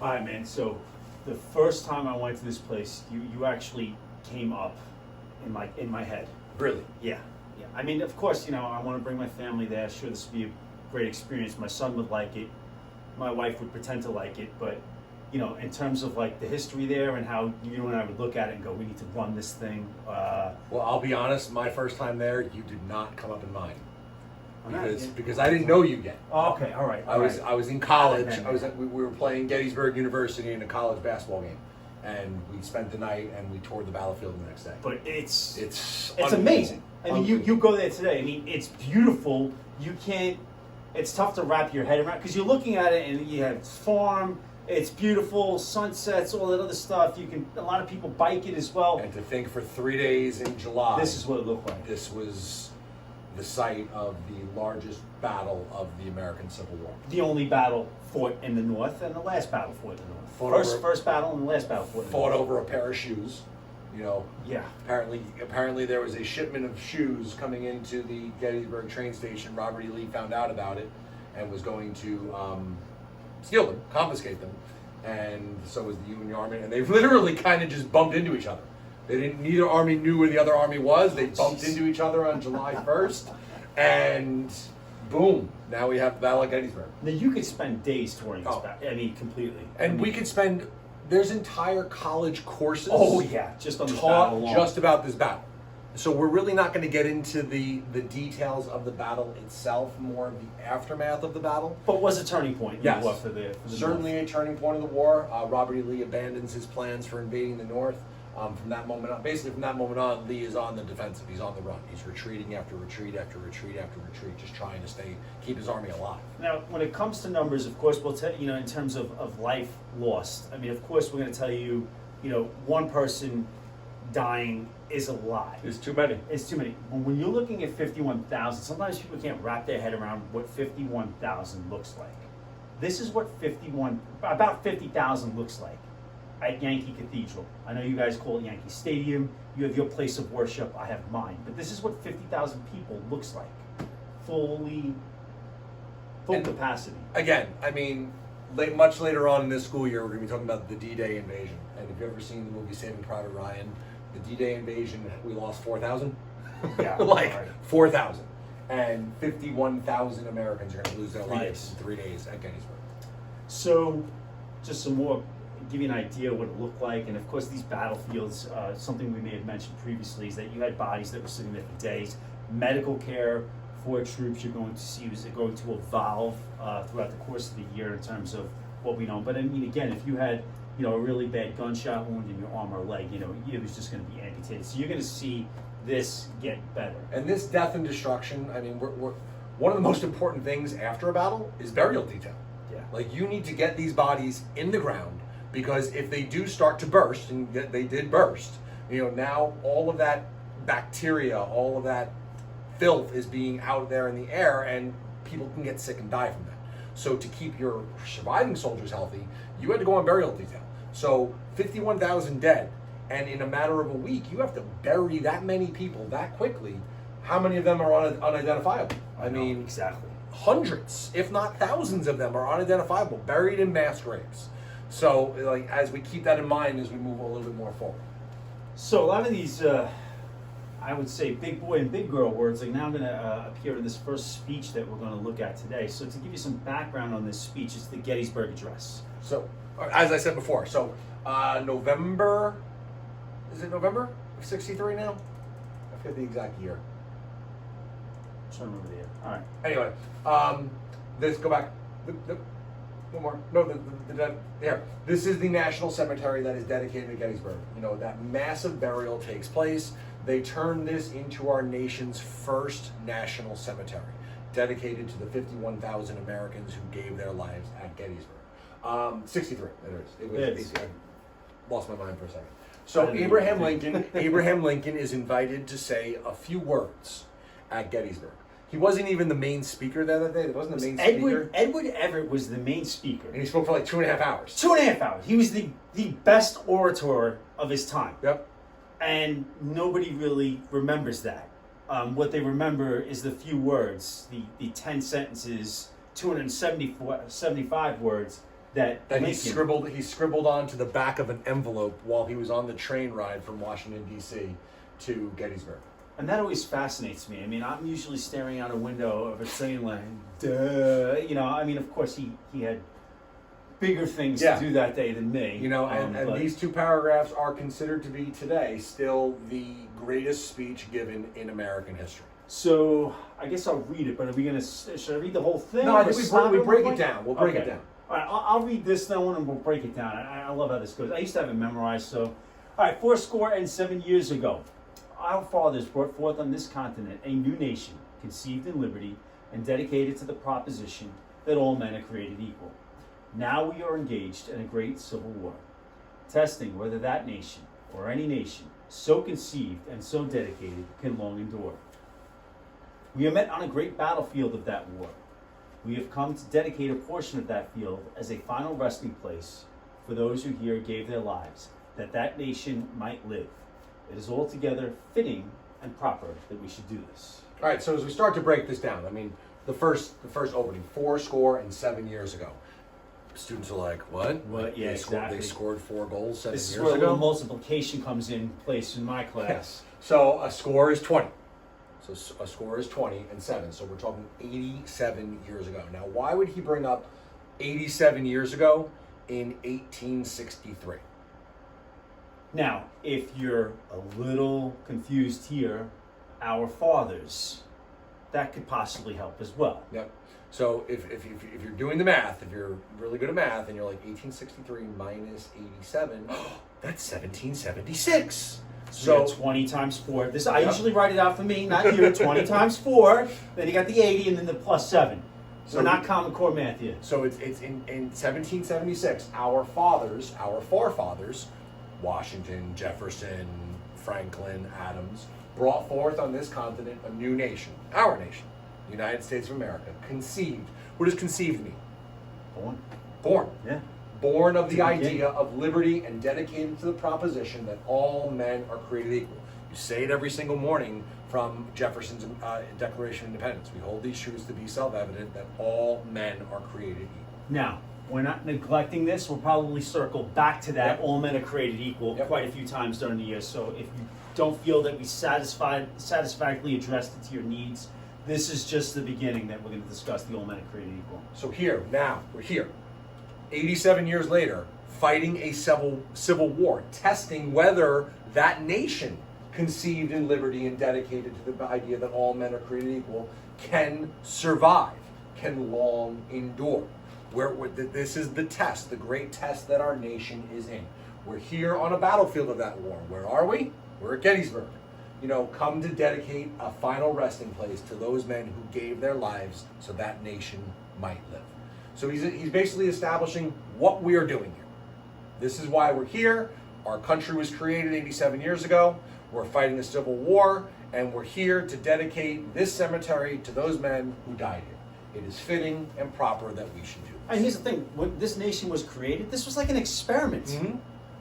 All right, man. So the first time I went to this place, you actually came up in my head. Really? Yeah, yeah. I mean, of course, I want to bring my family there. Sure, this would be a great experience. My son would like it. My wife would pretend to like it, but in terms of like the history there and how you and I would look at it and go, we need to run this thing. Well, I'll be honest. My first time there, you did not come up in mine Because because I didn't know you yet. Oh, okay, all right. I was in college. Okay. We were playing Gettysburg University in a college basketball game, and we spent the night and we toured the battlefield the next day. But it's unbelievable. amazing. I mean, you go there today. I mean, it's beautiful. You can't. It's tough to wrap your head around because you're looking at it and you have farm. It's beautiful, sunsets, all that other stuff. A lot of people bike it as well. And to think for 3 days in July, This is what it looked like. this was the site of the largest battle of the American Civil War. The only battle fought in the North and the last battle fought in the North. First battle and the last battle fought in the Fought North. over a pair of shoes. Yeah. Apparently there was a shipment of shoes coming into the Gettysburg train station. Robert E. Lee found out about it and was going to steal them, confiscate them, and so was the Union Army. And they literally kind of just bumped into each other. Neither army knew where the other army was. They bumped into each other on July 1st, and boom! Now we have the Battle of Gettysburg. Now you could spend days touring this battle. I mean, completely. And we could spend. There's entire college courses. Oh yeah, just on this taught battle alone. just about this battle. So we're really not going to get into the details of the battle itself, more of the aftermath of the battle. But was a turning point in Yes. the war for the Certainly North. a turning point of the war. Robert E. Lee abandons his plans for invading the North. From that moment on, basically from that moment on, Lee is on the defensive. He's on the run. He's retreating after retreat after retreat after retreat, just trying to keep his army alive. Now, when it comes to numbers, of course, we'll tell in terms of life lost. I mean, of course, we're going to tell you, one person dying is a lie. It's too many. It's too many. But when you're looking at 51,000, sometimes people can't wrap their head around what 51,000 looks like. This is what about 50,000 looks like at Yankee Cathedral. I know you guys call it Yankee Stadium. You have your place of worship. I have mine. But this is what 50,000 people looks like. Full capacity. Again, I mean, much later on in this school year, we're going to be talking about the D-Day invasion. And if you've ever seen the movie Saving Private Ryan, the D-Day invasion, we lost 4,000. Yeah, like right. 4,000. And 51,000 Americans are going to lose their 3 lives days. in 3 days at Gettysburg. So, just some more, give you an idea what it looked like. And of course, these battlefields, something we may have mentioned previously, is that you had bodies that were sitting there for days. Medical care for troops you're going to see is going to evolve throughout the course of the year in terms of what we know. But I mean, again, if you had a really bad gunshot wound in your arm or leg, it was just going to be amputated. So you're going to see this get better. And this death and destruction, I mean, we're one of the most important things after a battle is burial detail. Yeah. Like, you need to get these bodies in the ground, because if they do start to burst, and they did burst, now all of that bacteria, all of that filth is being out there in the air, and people can get sick and die from that. So to keep your surviving soldiers healthy, you had to go on burial detail. So 51,000 dead, and in a matter of a week, you have to bury that many people that quickly. How many of them are unidentifiable? I mean, exactly. Hundreds, if not thousands of them are unidentifiable, buried in mass graves. So, like, as we keep that in mind as we move a little bit more forward. So a lot of these, I would say, big boy and big girl words, like now I'm going to appear in this first speech that we're going to look at today. So to give you some background on this speech, it's the Gettysburg Address. So, as I said before, November, is it November of 63 now? I forget the exact year. I'm trying to remember the year. All right. Anyway, let's go back. One more. No, here. This is the national cemetery that is dedicated to Gettysburg. That massive burial takes place. They turned this into our nation's first national cemetery, dedicated to the 51,000 Americans who gave their lives at Gettysburg. 63. It is. I lost my mind for a second. So Abraham Lincoln is invited to say a few words at Gettysburg. He wasn't even the main speaker there that day. It wasn't the main speaker. Edward Everett was the main speaker. And he spoke for like 2.5 hours. 2.5 hours. He was the best orator of his time. Yep. And nobody really remembers that. What they remember is the few words, the 10 sentences, 275 words that That he Lincoln- scribbled onto the back of an envelope while he was on the train ride from Washington D.C. to Gettysburg. And that always fascinates me. I mean, I'm usually staring out a window of a train line. Duh. You know, I mean, of course, he had bigger things Yeah. to do that day than me. You know, and but- these two paragraphs are considered to be today still the greatest speech given in American history. So I guess I'll read it, but are we gonna? Should I read the whole thing? No, I or think stop we at break one it point? down. We'll break it Okay. down. All right, I'll read this one and we'll break it down. I love how this goes. I used to have it memorized. So, all right, 7 years ago, our fathers brought forth on this continent a new nation, conceived in liberty and dedicated to the proposition that all men are created equal. Now we are engaged in a great civil war, testing whether that nation, or any nation, so conceived and so dedicated, can long endure. We are met on a great battlefield of that war. We have come to dedicate a portion of that field as a final resting place for those who here gave their lives, that that nation might live. It is altogether fitting and proper that we should do this. All right, so as we start to break this down, I mean, the first opening, 7 years ago. Students are like, what? What? Yeah, exactly. They scored 4 goals 7 This is years where a little ago. multiplication comes in place in my class. Yes. So a score is 20. So a score is 20 and 7. So we're talking 87 years ago. Now, why would he bring up 87 years ago in 1863? Now, if you're a little confused here, our fathers, that could possibly help as well. Yep. So if you're doing the math, if you're really good at math, and you're like 1863 minus 87, that's 1776. So 20 times 4. This I Yep. usually write it out for me, not you. 20 times 4. Then you got the 80, and then the plus 7. So So not Common Core math here. So it's in 1776, our forefathers, Washington, Jefferson, Franklin, Adams, brought forth on this continent a new nation, our nation, the United States of America, conceived. What does conceived mean? Born. Yeah. Born of the To begin. idea of liberty and dedicated to the proposition that all men are created equal. You say it every single morning from Jefferson's Declaration of Independence. We hold these truths to be self-evident that all men are created equal. Now, we're not neglecting this. We'll probably circle back to that. Yep. All men are created equal Yep. quite a few times during the year. So if you don't feel that we satisfactorily addressed it to your needs, this is just the beginning that we're going to discuss the all men are created equal. So here, now, we're here, 87 years later, fighting a civil war, testing whether that nation conceived in liberty and dedicated to the idea that all men are created equal can survive, can long endure. This is the test, the great test that our nation is in. We're here on a battlefield of that war. Where are we? We're at Gettysburg. You know, come to dedicate a final resting place to those men who gave their lives so that nation might live. So he's basically establishing what we are doing here. This is why we're here. Our country was created 87 years ago. We're fighting a civil war, and we're here to dedicate this cemetery to those men who died here. It is fitting and proper that we should do this. And here's the thing: when this nation was created, this was like an experiment. Mhm.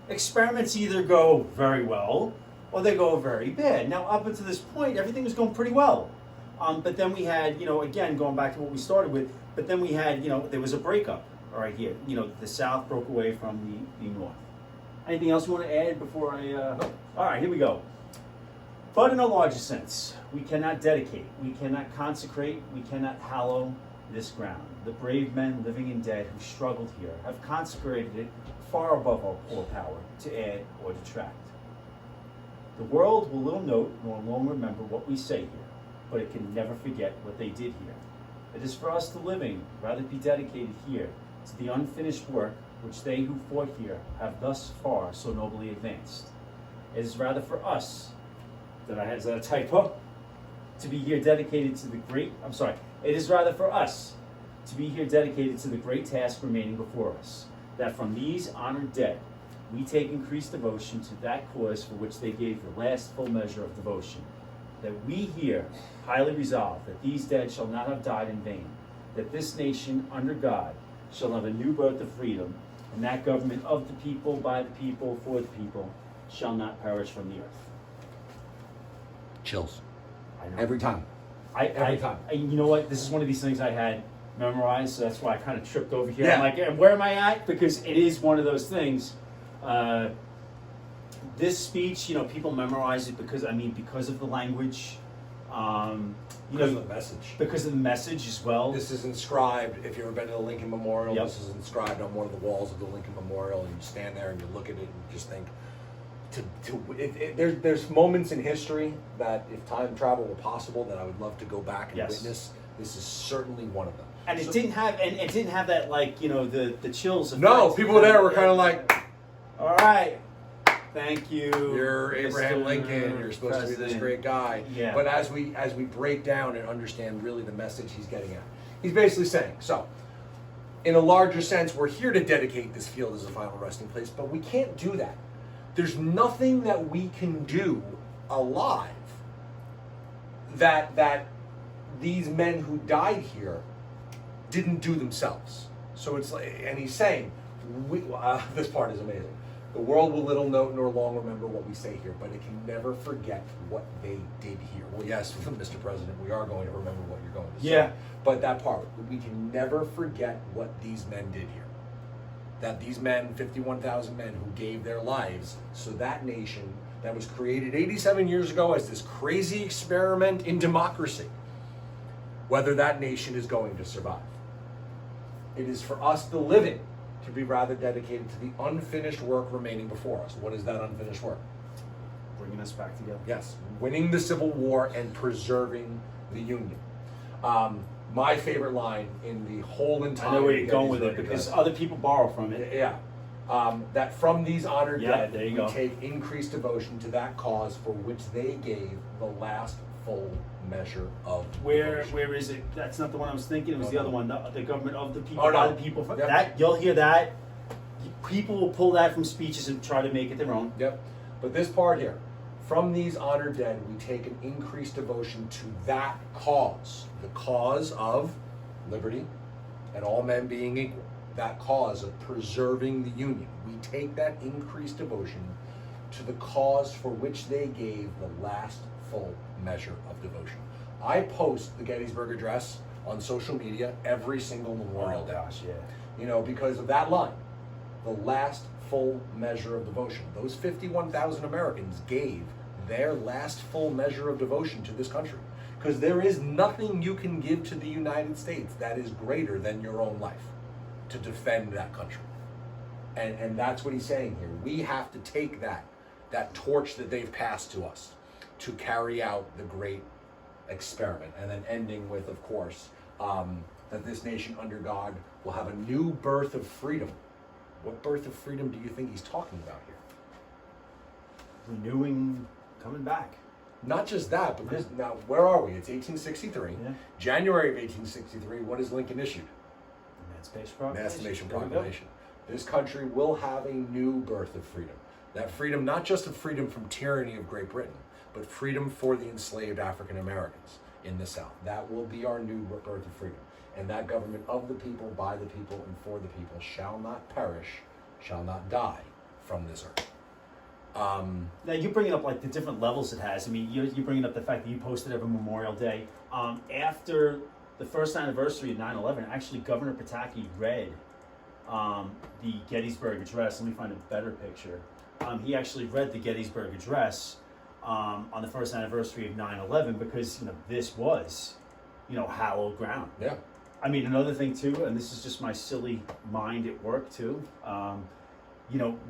Experiments either go very well or they go very bad. Now, up until this point, everything was going pretty well. But then we had, again, going back to what we started with, but then we had, there was a breakup right here. The South broke away from the North. Anything else you want to add before I... No. All right, here we go. But in a larger sense, we cannot dedicate, we cannot consecrate, we cannot hallow this ground. The brave men, living and dead, who struggled here, have consecrated it far above our poor power to add or detract. The world will little note nor long remember what we say here, but it can never forget what they did here. It is for us the living rather be dedicated here to the unfinished work which they who fought here have thus far so nobly advanced. It is rather for us, is that a typo? To be here dedicated to the great, it is rather for us to be here dedicated to the great task remaining before us, that from these honored dead, we take increased devotion to that cause for which they gave the last full measure of devotion, that we here highly resolve that these dead shall not have died in vain, that this nation under God shall have a new birth of freedom, and that government of the people, by the people, for the people, shall not perish from the earth. Chills. I know. Every time. Every time. You know what? This is one of these things I had memorized, so that's why I kind of tripped over here. Yeah. I'm like, and where am I at? Because it is one of those things. This speech, people memorize it because of the language. Because of the message. Because of the message as well. This is inscribed, if you've ever been to the Lincoln Memorial, Yep. This is inscribed on one of the walls of the Lincoln Memorial, and you stand there and you look at it and you just think, there's moments in history that if time travel were possible, that I would love to go back and Yes. witness. This is certainly one of them. And it didn't have, that the chills. No, effect. people there were kind of like, all right, thank you. you're Abraham Mr. Lincoln. You're supposed to be this President." great guy. Yeah. But as we break down and understand really the message he's getting at, he's basically saying, so in a larger sense, we're here to dedicate this field as a final resting place, but we can't do that. There's nothing that we can do alive that these men who died here didn't do themselves. So it's like, and he's saying, this part is amazing. The world will little note nor long remember what we say here, but it can never forget what they did here. Well, yes, Mr. President, we are going to remember what you're going to say. Yeah. But that part, we can never forget what these men did here. That these men, 51,000 men who gave their lives so that nation that was created 87 years ago as this crazy experiment in democracy, whether that nation is going to survive. It is for us, the living, to be rather dedicated to the unfinished work remaining before us. What is that unfinished work? Bringing us back together. Yes, winning the Civil War and preserving the Union. My favorite line in the whole entire I know where you're going with it Gettysburg because Address. other people borrow from it. Yeah. That from these honored Yeah, dead, there you we go. take increased devotion to that cause for which they gave the last full measure of devotion. Where is it? That's not the one I was thinking. It was No, the no. other one. The government of the people, Oh, no. by the people. Yep. That you'll hear that. People will pull that from speeches and try to make it their own. Yep. But this part here, from these honored dead, we take an increased devotion to that cause, the cause of liberty and all men being equal, that cause of preserving the Union. We take that increased devotion to the cause for which they gave the last full measure of devotion. I post the Gettysburg Address on social media every single Memorial Day. Gosh, yeah. Because of that line, the last full measure of devotion. Those 51,000 Americans gave their last full measure of devotion to this country. Because there is nothing you can give to the United States that is greater than your own life to defend that country. And that's what he's saying here. We have to take that torch that they've passed to us to carry out the great experiment. And then ending with, of course, that this nation under God will have a new birth of freedom. What birth of freedom do you think he's talking about here? Renewing, coming back. Not just that, but this, now where are we? It's 1863. Yeah. January of 1863, what is Lincoln issued? Emancipation Proclamation. Emancipation There we go. Proclamation. This country will have a new birth of freedom. That freedom, not just of freedom from tyranny of Great Britain, but freedom for the enslaved African Americans in the South. That will be our new birth of freedom. And that government of the people, by the people, and for the people shall not perish, shall not die from this earth. Now you're bringing up like the different levels it has. I mean, you're bringing up the fact that you posted every Memorial Day. After the first anniversary of 9/11, actually Governor Pataki read the Gettysburg Address. Let me find a better picture. He actually read the Gettysburg Address on the first anniversary of 9/11 because this was hallowed ground. Yeah. I mean, another thing too, and this is just my silly mind at work too.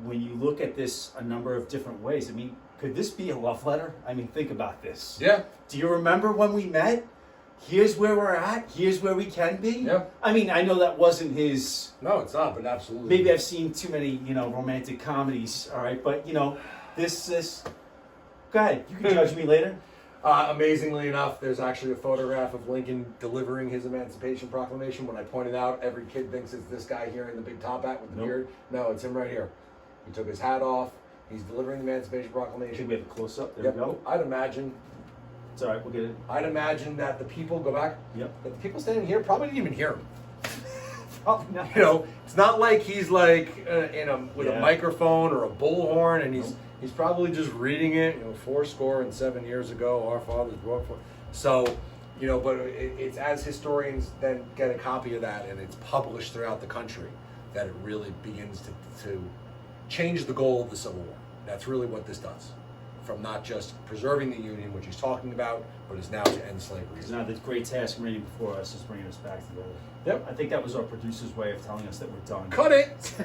When you look at this a number of different ways, I mean, could this be a love letter? I mean, think about this. Yeah. Do you remember when we met? Here's where we're at. Here's where we can be. Yeah. I mean, I know that wasn't his. No, it's not, but absolutely. Maybe I've seen too many, romantic comedies. All right, but this. Go ahead. You can judge me later. Amazingly enough, there's actually a photograph of Lincoln delivering his Emancipation Proclamation. When I pointed out, every kid thinks it's this guy here in the big top hat with the Nope. beard. No, it's him right here. He took his hat off. He's delivering the Emancipation I think Proclamation. we have a close up. There Yep. we go. I'd imagine It's all right. We'll get it. that the people go back. Yep. That the people standing here probably didn't even hear him. Probably not. It's not like he's like with a Yeah. microphone or a bullhorn, and Nope. he's probably just reading it. 70 years ago, our fathers brought forth. So, You know, but it's as historians then get a copy of that and it's published throughout the country that it really begins to change the goal of the Civil War. That's really what this does. From not just preserving the Union, which he's talking about, but is now to end slavery. Because now the great task remaining before us is bringing us back together. Yep. I think that was our producer's way of telling us that we're done. Cut it!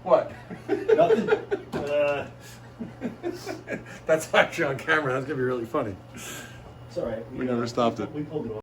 What? Nothing. That's actually on camera. That's gonna be really funny. It's all right. We never stopped it. We pulled it off.